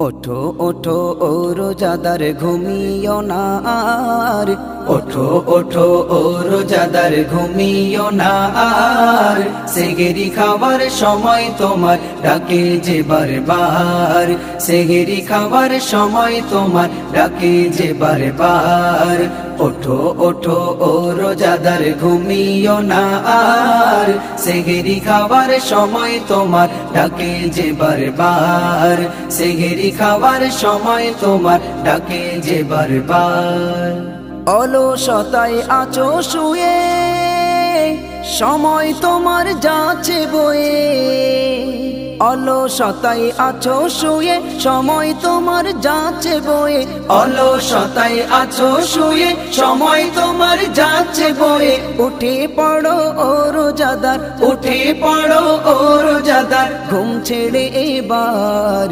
ওঠো ওঠো ও রোজাদার ঘুমিও না আর, ওঠো ওঠো ও রোজাদার ঘুমিও না আর, সেহরি খাবার সময় তোমার ডাকে যে বারবার, সেহরি খাবার সময় তোমার ডাকে যে বারবার। ওঠো ওঠো ও রোজাদার ঘুমিও না আর, সেহরি খাবার সময় তোমার ডাকে যে বারবার, সেহরি খাবার সময় তোমার ডাকে যে বারবার। অলসতায় আছো শুয়ে, সময় তোমার যাচ্ছে বয়ে, অলসতায় আছো শুয়ে, সময় তোমার যাচ্ছে বয়ে, অলসতায় আছো শুয়ে, সময় তোমার যাচ্ছে বয়ে। উঠে পড়ো ও রোজাদার, উঠে পড়ো ও রোজাদার, ঘুম ছেড়ে এবার